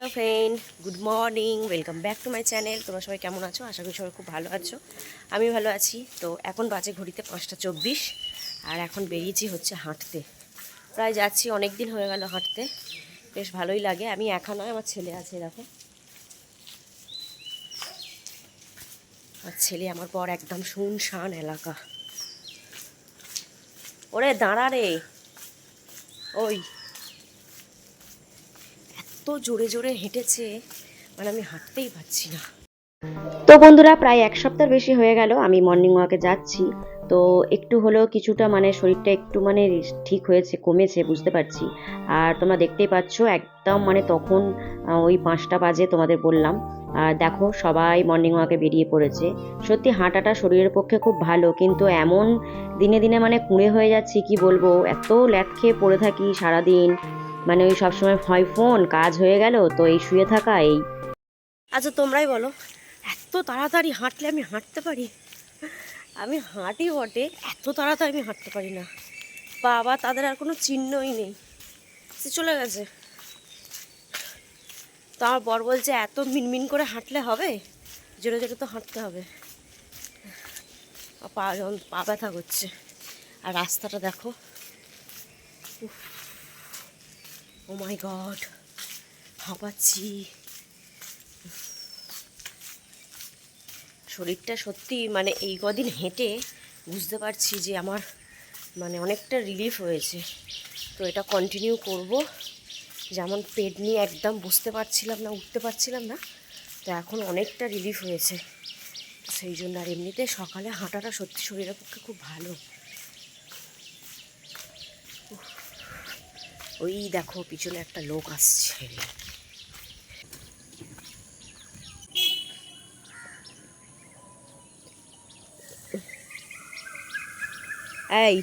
Hello friend, good morning, welcome back to my channel. তোমরা সবাই কেমন আছো? আশা করি সবাই খুব ভালো আছো। আমি ভালো আছি। তো এখন বাজে ঘড়িতে 5টা 24 আর এখন বেরিয়েছি হচ্ছে হাঁটতে। প্রায় যাচ্ছি, অনেক দিন হয়ে গেল হাঁটতে, বেশ ভালোই লাগে। আমি একা নয়, আমার ছেলে আছে, দেখো আমার ছেলে, আমার পর একদম শুনশান এলাকা। ওরে দাঁড়া রে, ওই এত জোরে জোরে হেঁটেছে, মানে আমি হাঁটতেই পারছি না। তো বন্ধুরা, প্রায় এক সপ্তাহ বেশি হয়ে গেল আমি মর্নিং ওয়াকে যাচ্ছি। তো একটু হলেও কিছুটা মানে শরীরটা একটু মানে ঠিক হয়েছে, কমেছে বুঝতে পারছি। আর তোমরা দেখতেই পাচ্ছ একদম মানে তখন ওই 5টা বাজে তোমাদের বললাম। আর দেখো সবাই মর্নিং ওয়াকে বেরিয়ে পড়েছে। সত্যি হাঁটাটা শরীরের পক্ষে খুব ভালো, কিন্তু এমন দিনে দিনে মানে কুঁড়ে হয়ে যাচ্ছি, কি বলবো, এত ল্যাট খেয়ে পড়ে থাকি সারাদিন। মানে ওই সবসময় হয় ফোন, কাজ হয়ে গেল তো এই শুয়ে থাকা এই। আচ্ছা তোমরাই বলো, এত তাড়াতাড়ি হাঁটলে আমি হাঁটতে পারি? আমি হাঁটি বটে, এত তাড়াতাড়ি আমি হাঁটতে পারি না। বাবা, তাদের আর কোনো চিহ্নই নেই, সে চলে গেছে। তো আমার বর বলছে এত মিনমিন করে হাঁটলে হবে, জোরে জোরে তো হাঁটতে হবে। পা যখন পা ব্যথা করছে। আর রাস্তাটা দেখো, ও মাই গড, হাঁপাচ্ছি। শরীরটা সত্যি মানে এই কদিন হেঁটে বুঝতে পারছি যে আমার মানে অনেকটা রিলিফ হয়েছে। তো এটা কন্টিনিউ করব। যেমন পেট নিয়ে একদম বসতে পারছিলাম না, উঠতে পারছিলাম না, তো এখন অনেকটা রিলিফ হয়েছে। সেই জন্য। আর এমনিতে সকালে হাঁটাটা সত্যি শরীরের পক্ষে খুব ভালো। ওই দেখো পিছনে একটা লোক আসছে। এই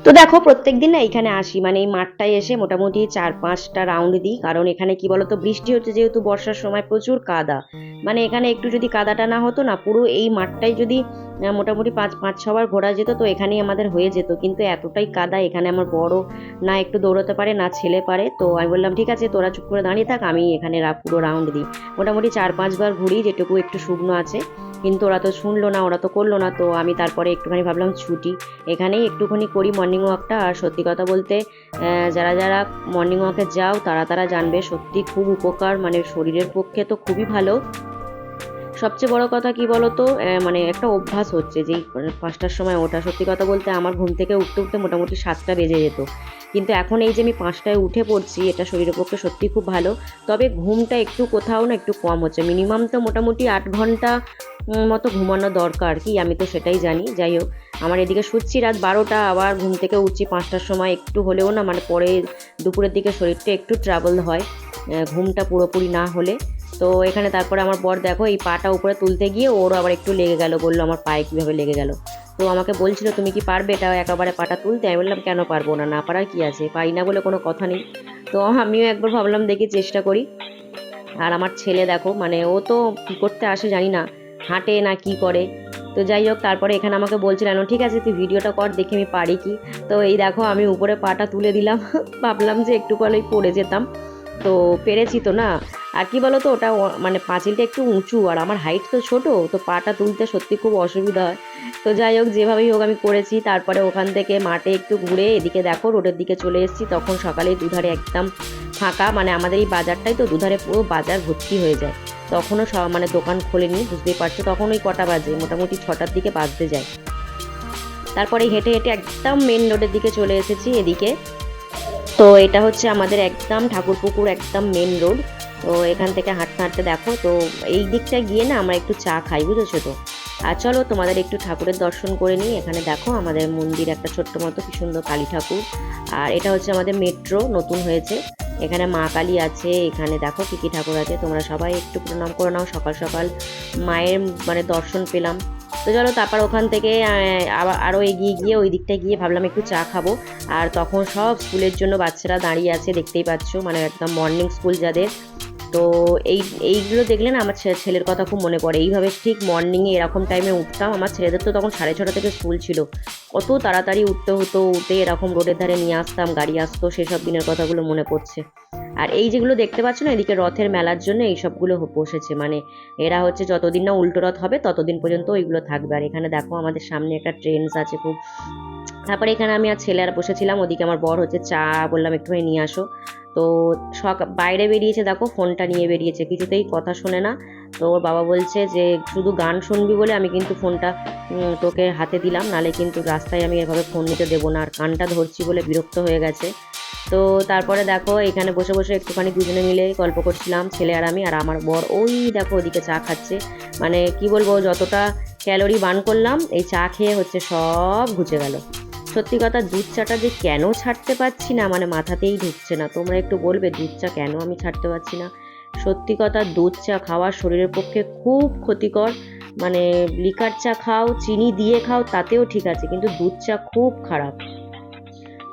তো দেখো প্রত্যেকদিন না এখানে আসি, মানে এই মাঠটায় এসে মোটামুটি 4-5টা রাউন্ড দিই। কারণ এখানে কি বলতো, বৃষ্টি হচ্ছে যেহেতু, বর্ষার সময় প্রচুর কাদা। মানে এখানে একটু যদি কাদাটা না হতো না, পুরো এই মাঠটাই যদি মোটামুটি 5-6বার ঘোরা যেত, তো এখানেই আমাদের হয়ে যেত। কিন্তু এতটাই কাদা, এখানে আমার বড় না একটু দৌড়াতে পারে না ছেলে পারে। তো আমি বললাম ঠিক আছে, তোরা চুপ করে দাঁড়িয়ে থাক, আমি এখানে পুরো রাউন্ড দিই। মোটামুটি 4-5বার ঘুরি, যেটুকু একটু শুকনো আছে। কিন্তু ওরা তো শুনলো না, ওরা তো করলো না। তো আমি তারপরে একটুখানি ভাবলাম ছুটি, এখানেই একটুখানি করি মর্নিং ওয়াকটা। আর সত্যি কথা বলতে যারা যারা মর্নিং ওয়াকে যাও তারা তারা জানবে, সত্যি খুব উপকার, মানে শরীরের পক্ষে তো খুবই ভালো। সবচেয়ে বড় কথা কি বলতো, মানে একটা অভ্যাস হচ্ছে যেই 5টার সময় ওঠা। সত্যি কথা বলতে আমার ঘুম থেকে উঠতে উঠতে মোটামুটি 7টা বেজে যেত, কিন্তু এখন এই যে আমি 5টায় উঠে পড়ছি, এটা শরীরের পক্ষে সত্যি খুব ভালো। তবে ঘুমটা একটু কোথাও না একটু কম হচ্ছে। মিনিমাম তো মোটামুটি 8 ঘন্টা মতো ঘুমানো দরকার, কি আমি তো সেটাই জানি। যাই হোক, আমার এদিকে শুচ্ছি রাত 12টা, আবার ঘুম থেকে উঠছি 5টার সময়। একটু হলেও না মানে পরে দুপুরের দিকে শরীরটা একটু ট্রাবল হয়, ঘুমটা পুরোপুরি না হলে। তো এখানে তারপরে আমার বর দেখো এই পাটা উপরে তুলতে গিয়ে ওরও আবার একটু লেগে গেল, বললো আমার পায়ে কীভাবে লেগে গেল। তো আমাকে বলছিল তুমি কি পারবে এটা একেবারে পাটা তুলতে? আমি বললাম কেন পারবো না, না পারার কি আছে, পারি না বলে কোনো কথা নেই। তো আমিও একবার ভাবলাম দেখি চেষ্টা করি। আর আমার ছেলে দেখো, মানে ও তো কী করতে আসে জানি না, হাঁটে না কি করে। তো যাই হোক, তারপরে এখানে আমাকে বলছিলেন ঠিক আছে তুই ভিডিওটা কর, দেখি আমি পারি কি। তো এই দেখো আমি উপরে পাটা তুলে দিলাম। ভাবলাম যে একটু পরেই পড়ে যেতাম, তো পেরেছি তো না। আর কি বলো তো, ওটা মানে পাঁচিলটা একটু উঁচু, আর আমার হাইট তো ছোট, তো পাটা তুলতে সত্যি খুব অসুবিধা হয়। তো যাই হোক, যেভাবেই হোক আমি করেছি। তারপরে ওখান থেকে মাঠে একটু ঘুরে এদিকে দেখো রোডের দিকে চলে এসেছি। তখন সকালেই দুধারে একদম ফাঁকা, মানে আমাদের এই বাজারটাই তো দুধারে পুরো বাজার ভর্তি হয়ে যায়। তখনও সব মানে দোকান খোলেনি, বুঝতেই পারছো। তখন ওই কটা বাজে, মোটামুটি 6টার দিকে বাজতে যায়। তারপরে হেঁটে হেঁটে একদম মেন রোডের দিকে চলে এসেছি এদিকে। তো এটা হচ্ছে আমাদের একদম ঠাকুরপুকুর একদম মেন রোড। তো এখান থেকে হাঁটতে হাঁটতে দেখো, তো এই দিকটা গিয়ে না আমরা একটু চা খাই, বুঝেছো তো। আর চলো তোমাদের একটু ঠাকুরের দর্শন করে নিই। এখানে দেখো আমাদের মন্দির একটা ছোট্ট মতো, কি সুন্দর কালী ঠাকুর। আর এটা হচ্ছে আমাদের মেট্রো, নতুন হয়েছে। এখানে মা কালী আছে, এখানে দেখো কী কী ঠাকুর আছে। তোমরা সবাই একটু প্রণাম করে নাও, সকাল সকাল মায়ের মানে দর্শন পেলাম। তো চলো তারপর ওখান থেকে আবার আরও এগিয়ে গিয়ে ওই দিকটা গিয়ে ভাবলাম একটু চা খাবো। আর তখন সব স্কুলের জন্য বাচ্চারা দাঁড়িয়ে আছে, দেখতেই পাচ্ছ, মানে একদম মর্নিং স্কুল যাদের। তো এইগুলো দেখলে না আমার ছেলের কথা খুব মনে পড়ে। এইভাবে ঠিক মর্নিংয়ে এরকম টাইমে উঠতাম। আমার ছেলেদের তো তখন 6:30 থেকে স্কুল ছিল, কত তাড়াতাড়ি উঠতে হতো, উঠে এরকম রোডের ধারে নিয়ে আসতাম, গাড়ি আসতো, সেসব দিনের কথাগুলো মনে পড়ছে। আর এই যেগুলো দেখতে পাচ্ছ না, এদিকে রথের মেলার জন্য এইসবগুলো বসেছে, মানে এরা হচ্ছে যতদিন না উল্টো রথ হবে ততদিন পর্যন্ত ওইগুলো থাকবে। আর এখানে দেখো আমাদের সামনে একটা ট্রেন্স আছে খুব। তারপরে এখানে আমি আর ছেলে আর বসেছিলাম, ওদিকে আমার বর হচ্ছে চা বললাম একটুখানি নিয়ে আসো। তো বাইরে বেরিয়েছে, দেখো ফোনটা নিয়ে বেরিয়েছে, কিছুতেই কথা শোনে না। তো ওর বাবা বলছে যে শুধু গান শুনবি বলে আমি কিন্তু ফোনটা তোকে হাতে দিলাম, নালে কিন্তু রাস্তায় আমি এভাবে ফোন নিতে দেবো না। আর কানটা ধরছি বলে বিরক্ত হয়ে গেছে। তো তারপরে দেখো এখানে বসে বসে একটুখানি দুজনে মিলে গল্প করছিলাম, ছেলে আর আমি। আর আমার বর ওই দেখো ওদিকে চা খাচ্ছে। মানে কি বলবো, যতটা ক্যালোরি বার্ন করলাম এই চা খেয়ে হচ্ছে সব ঘুচে গেল। সত্যি কথা, দুধ চাটা যে কেন ছাড়তে পারছি না, মানে মাথাতেই ঢুকছে না। তোমরা একটু বলবে দুধ চা কেন আমি ছাড়তে পারছি না। সত্যি কথা, দুধ চা খাওয়া শরীরের পক্ষে খুব ক্ষতিকর। মানে লিকার চা খাও, চিনি দিয়ে খাও, তাতেও ঠিক আছে, কিন্তু দুধ চা খুব খারাপ।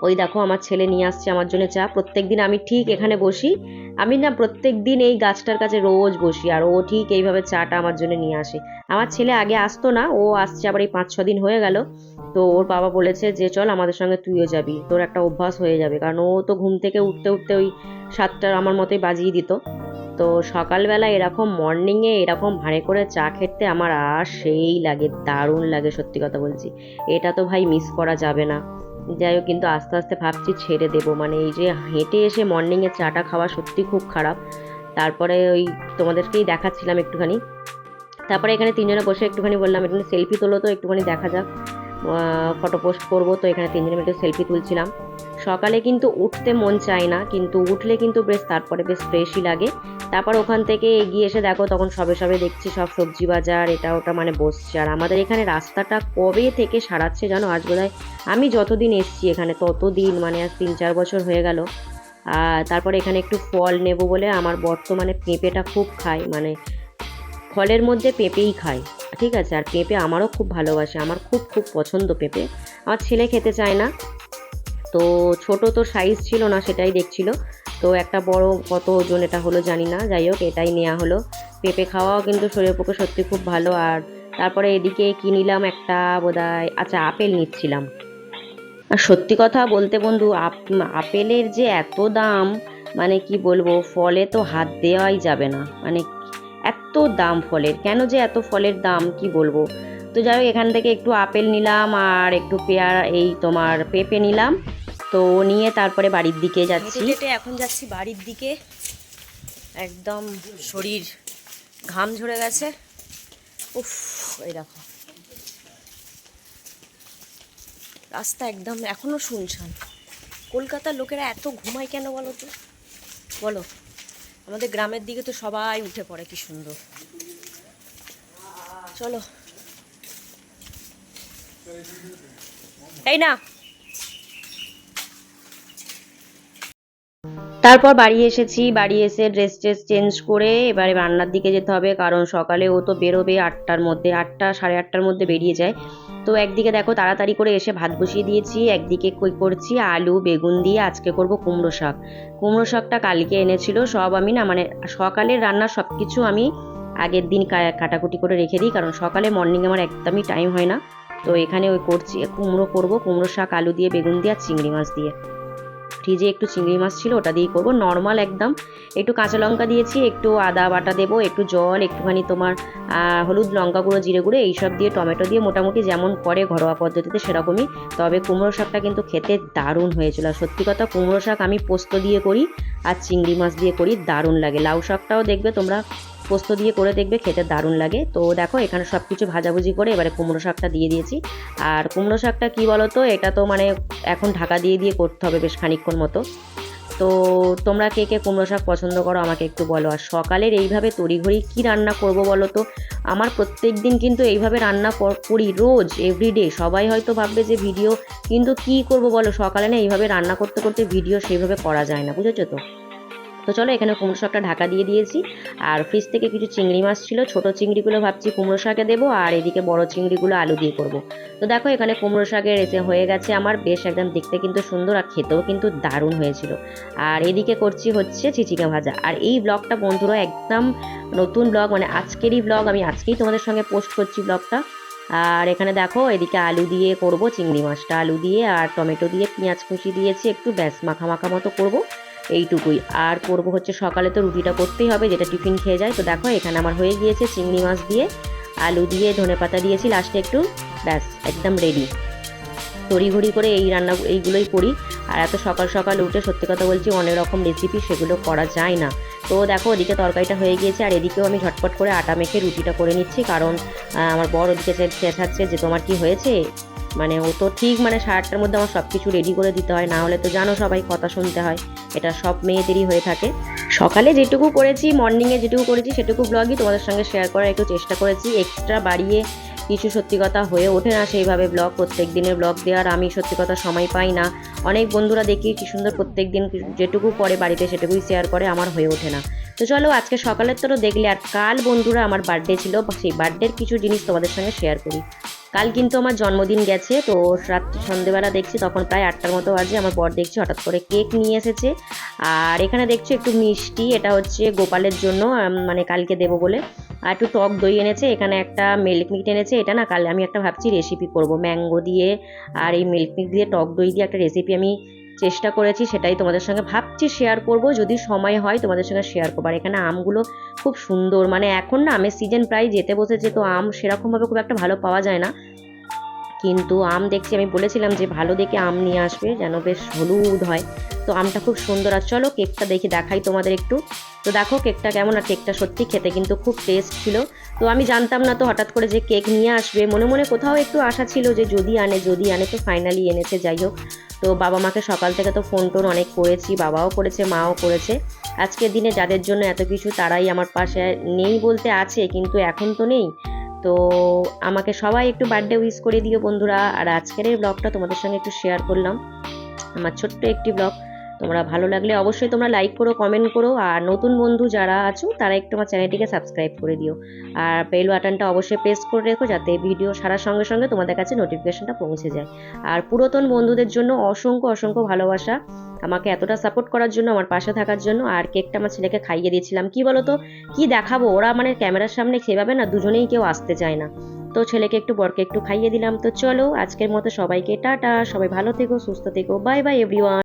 ওই দেখো আমার ছেলে নিয়ে আসছে আমার জন্য চা। প্রত্যেকদিন আমি ঠিক এখানে বসি, আমি না প্রত্যেক দিন এই গাছটার কাছে রোজ বসি, আর ও ঠিক এইভাবে চাটা আমার জন্য নিয়ে আসে। আমার ছেলে আগে আসতো না, ও আসছে আবার এই 5-6 দিন হয়ে গেল। তো ওর বাবা বলেছে যে চল আমাদের সঙ্গে তুইও যাবি, তোর একটা অভ্যাস হয়ে যাবে, কারণ ও তো ঘুম থেকে উঠতে উঠতে ওই 7টার আমার মতোই বাজিয়ে দিত। তো সকালবেলা এরকম মর্নিংয়ে এরকম ভাঁড়ে করে চা খেতে আমার আর সেই লাগে, দারুণ লাগে, সত্যি কথা বলছি। এটা তো ভাই মিস করা যাবে না। যাই হোক, কিন্তু আস্তে আস্তে ভাবছি ছেড়ে দেবো, মানে এই যে হেঁটে এসে মর্নিংয়ে চাটা খাওয়া সত্যি খুব খারাপ। তারপরে ওই তোমাদেরকেই দেখাচ্ছিলাম একটুখানি। তারপরে এখানে তিনজনে বসে একটুখানি বললাম একটু সেলফি তোলো, তো একটুখানি দেখা যাক, ফটো পোস্ট করবো। তো এখানে তিনজনে একটু সেলফি তুলছিলাম। সকালে কিন্তু উঠতে মন চায় না, কিন্তু উঠলে কিন্তু বেশ তারপরে বেশ ফ্রেশই লাগে। তারপর ওখান থেকে এগিয়ে এসে দেখো তখন সবে সবে দেখছি সব সবজি বাজার এটা ওটা মানে বসছে। আর আমাদের এখানে রাস্তাটা কবে থেকে সারাচ্ছে জানো, আজ বোধহয় আমি যতদিন এসছি এখানে ততদিন, মানে আজ 3-4 বছর হয়ে গেল। আর তারপরে এখানে একটু ফল নেব বলে, আমার বর্তমানে পেঁপেটা খুব খায়, মানে ফলের মধ্যে পেঁপেই খায়, ঠিক আছে। আর পেঁপে আমারও খুব ভালোবাসে, আমার খুব খুব পছন্দ পেঁপে। আমার ছেলে খেতে চায় না, তো ছোট তো সাইজ ছিল না, সেটাই দেখছিল। তো একটা বড় কত ওজন এটা হলো জানি না, যাই হোক এটাই নেওয়া হলো। পেঁপে খাওয়াও কিন্তু শরীরের পক্ষে সত্যি খুব ভালো। আর তারপরে এদিকে কি নিলাম, একটা বোধহয় আচ্ছা আপেল নিচ্ছিলাম। আর সত্যি কথা বলতে বন্ধু, আপেলের যে এত দাম, মানে কি বলবো, ফলে তো হাত দেওয়াই যাবে না, মানে এত দাম ফলের, কেন যে এত ফলের দাম কি বলবো। তো যাই হোক এখান থেকে একটু আপেল নিলাম আর একটু পেয়ারা, এই তোমার পেঁপে নিলাম। তো নিয়ে তারপরে বাড়ির দিকে যাচ্ছি, এখন যাচ্ছি বাড়ির দিকে। একদম শরীর ঘাম ঝরে গেছে, উফ। এই দেখো রাস্তা একদম এখনো শুনশান। কলকাতার লোকেরা এত ঘুমায় কেন বলো তো, বলো। আমাদের গ্রামের দিকে তো সবাই উঠে পড়ে, কি সুন্দর। চলো এই না। তারপর বাড়ি এসেছি, বাড়ি এসে ড্রেস চেঞ্জ করে এবারে রান্নার দিকে যেতে হবে, কারণ সকালে ও তো বেরোবে 8টার মধ্যে, 8টা 8:30টার মধ্যে বেরিয়ে যায়। তো একদিকে দেখো তাড়াতাড়ি করে এসে ভাত বসিয়ে দিয়েছি, একদিকে কই করছি আলু বেগুন দিয়ে আজকে করব কুমড়ো শাক। কুমড়ো শাকটা কালকে এনেছিল, সব আমি না মানে সকালের রান্না সব কিছু আমি আগের দিন কাটাকুটি করে রেখে দিই, কারণ সকালে মর্নিং আমার একদমই টাইম হয় না। তো এখানে ওই করছি কুমড়ো করব, কুমড়ো শাক আলু দিয়ে বেগুন দিয়ে আর চিংড়ি মাছ দিয়ে। ফ্রিজে একটু চিংড়ি মাছ ছিল, ওটা দিয়েই করবো নর্মাল একদম। একটু কাঁচা লঙ্কা দিয়েছি, একটু আদা বাটা দেবো, একটু জল, একটুখানি তোমার হলুদ লঙ্কা গুঁড়ো জিরে গুঁড়ো এইসব দিয়ে টমেটো দিয়ে মোটামুটি যেমন করে ঘরোয়া পদ্ধতিতে সেরকমই। তবে কুমড়ো শাকটা কিন্তু খেতে দারুণ হয়েছিল। আর সত্যি কথা, কুমড়ো শাক আমি পোস্ত দিয়ে করি আর চিংড়ি মাছ দিয়ে করি, দারুণ লাগে। লাউ শাকটাও দেখবে তোমরা পোস্ত দিয়ে করে দেখবে, খেতে দারুণ লাগে। তো দেখো এখানে সব কিছু ভাজাভুজি করে এবারে কুমড়ো শাকটা দিয়ে দিয়েছি। আর কুমড়ো শাকটা কী বলো তো, এটা তো মানে এখন ঢাকা দিয়ে দিয়ে করতে হবে বেশ খানিকক্ষণ মতো। তো তোমরা কে কে কুমড়ো শাক পছন্দ করো আমাকে একটু বলো। আর সকালের এইভাবে তড়িঘড়ি কী রান্না করব বলো তো, আমার প্রত্যেক দিন কিন্তু এইভাবে রান্না করি রোজ এভরিডে। সবাই হয়তো ভাববে যে ভিডিও, কিন্তু কি করব বলো, সকালে না এইভাবে রান্না করতে করতে ভিডিও সেইভাবে করা যায় না, বুঝেছো তো। তো চলো এখানে কুমড়ো শাকটা ঢাকা দিয়ে দিয়েছি। আর ফ্রিজ থেকে কিছু চিংড়ি মাছ ছিল, ছোট চিংড়িগুলো ভাবছি কুমড়ো শাকে দেবো, আর এদিকে বড় চিংড়িগুলো আলু দিয়ে করব। তো দেখো এখানে কুমড়ো শাকের এসে হয়ে গেছে আমার, বেশ একদম দেখতে কিন্তু সুন্দর আর খেতেও কিন্তু দারুণ হয়েছিল। আর এদিকে করছি হচ্ছে চিচিঙ্গা ভাজা। আর এই ব্লগটা বন্ধুরা একদম নতুন ব্লগ, মানে আজকেরই ব্লগ, আমি আজকেই তোমাদের সঙ্গে পোস্ট করছি ব্লগটা। আর এখানে দেখো এদিকে আলু দিয়ে করব চিংড়ি মাছটা, আলু দিয়ে আর টমেটো দিয়ে পেঁয়াজ কুচি দিয়েছি একটু, ব্যাস মাখা মাখা মতো করব, এইটুকুই। আর করব হচ্ছে সকালে তো রুটিটা করতেই হবে, যেটা টিফিন খেয়ে যায়। তো দেখো এখানে আমার হয়ে গিয়েছে চিংড়ি মাছ দিয়ে, আলু দিয়ে, ধনেপাতা দিয়েছি লাস্টে একটু, ব্যাস একদম রেডি। তড়িঘড়ি করে এই রান্না এইগুলোই করি। আর এত সকাল সকাল উঠে সত্যি কথা বলছি অনেক রকম রেসিপি সেগুলো করা যায় না। তো দেখো ওদিকে তরকারিটা হয়ে গিয়েছে, আর এদিকেও আমি ঝটপট করে আটা মেখে রুটিটা করে নিচ্ছি, কারণ আমার বর ওদিকে চেঁচাচ্ছে যে তোমার কি হয়েছে, মানে ও তো ঠিক মানে 8টার মধ্যে আমার সব কিছু রেডি করে দিতে হয়, না হলে তো জানো সবাই কথা শুনতে হয়, এটা সব মেয়েদেরই হয়ে থাকে। সকালে যেটুকু করেছি, মর্নিংয়ে যেটুকু করেছি সেটুকু ব্লগই তোমাদের সঙ্গে শেয়ার করার একটু চেষ্টা করেছি, এক্সট্রা বাড়িয়ে কিছু সত্যি কথা হয়ে ওঠে না সেইভাবে ব্লগ, প্রত্যেক দিনের ব্লগ দেওয়ার আমি সত্যি কথা সময় পাই না। অনেক বন্ধুরা দেখি কি সুন্দর প্রত্যেক দিন যেটুকু করে বাড়িতে সেটুকুই শেয়ার করে, আমার হয়ে ওঠে না। তো চলো আজকে সকালের তো দেখলে, আর কাল বন্ধুরা আমার বার্থডে ছিল, সেই বার্থডের কিছু জিনিস তোমাদের সঙ্গে শেয়ার করি। কাল কিন্তু আমার জন্মদিন গেছে, তো রাত্রি সন্ধেবেলা দেখছি তখন প্রায় 8টার মতো বাজে, আমার বর দেখছি হঠাৎ করে কেক নিয়ে এসেছে। আর এখানে দেখছি একটু মিষ্টি, এটা হচ্ছে গোপালের জন্য, মানে কালকে দেবো বলে। আর একটু টক দই এনেছে, এখানে একটা মিল্ক মিট এনেছে, এটা না কাল আমি একটা ভাবছি রেসিপি করব ম্যাঙ্গো দিয়ে আর এই মিল্ক মিট দিয়ে, টক দই দিয়ে একটা রেসিপি আমি চেষ্টা করেছি, সেটাই তোমাদের সঙ্গে ভাবছি শেয়ার করব, যদি সময় হয় তোমাদের সঙ্গে শেয়ার করবো। আর এখানে আমগুলো খুব সুন্দর, মানে এখন না আমের সিজন প্রায় যেতে বসেছে, তো আম সেরকমভাবে খুব একটা ভালো পাওয়া যায় না, কিন্তু আম দেখছি, আমি বলেছিলাম যে ভালো দেখে আম নিয়ে আসবে যেন বেশ হলুদ হয়। তো আমটা খুব সুন্দর। আর চলো কেকটা দেখি দেখাই তোমাদের একটু। তো দেখো কেকটা কেমন, আর কেকটা সত্যি খেতে কিন্তু খুব টেস্ট ছিল। তো আমি জানতাম না তো হঠাৎ করে যে কেক নিয়ে আসবে, মনে মনে কোথাও একটু আশা ছিল যে যদি আনে যদি আনে, তো ফাইনালি এনেছে। যাই হোক, তো বাবা মাকে সকাল থেকে তো ফোন টোন অনেক করেছি, বাবাও করেছে মাও করেছে। আজকের দিনে যাদের জন্য এত কিছু, তারাই আমার পাশে নেই বলতে আছে, কিন্তু এখন তো নেই। তো আমাকে সবাই একটু বার্থডে উইশ করে দিও বন্ধুরা। আর আজকের এই ব্লগটা তোমাদের সঙ্গে একটু শেয়ার করলাম, আমার ছোট্ট একটি ব্লগ। তোমরা ভালো লাগলে অবশ্যই তোমরা লাইক করো, কমেন্ট করো, আর নতুন বন্ধু যারা আছো তারা একটু আমার চ্যানেলটিকে সাবস্ক্রাইব করে দিও। আর বেল বাটনটা অবশ্যই প্রেস করে রেখো, যাতে ভিডিও ছাড়ার সঙ্গে সঙ্গে তোমাদের কাছে নোটিফিকেশনটা পৌঁছে যায়। আর পুরাতন বন্ধুদের জন্য অসংখ্য অসংখ্য ভালোবাসা, আমাকে এতটা সাপোর্ট করার জন্য, আমার পাশে থাকার জন্য। আর কেকটা আমার ছেলেকে খাইয়ে দিয়েছিলাম, কি বলতো কি দেখাবো, ওরা মানে ক্যামেরার সামনে সেভাবে না দুজনেই কেউ আসতে চায় না, তো ছেলেকে একটু বরকে একটু খাইয়ে দিলাম। তো চলো আজকের মতো সবাইকে টাটা, সবাই ভালো থেকো, সুস্থ থেকো, বাই বাই এভরিওয়ান।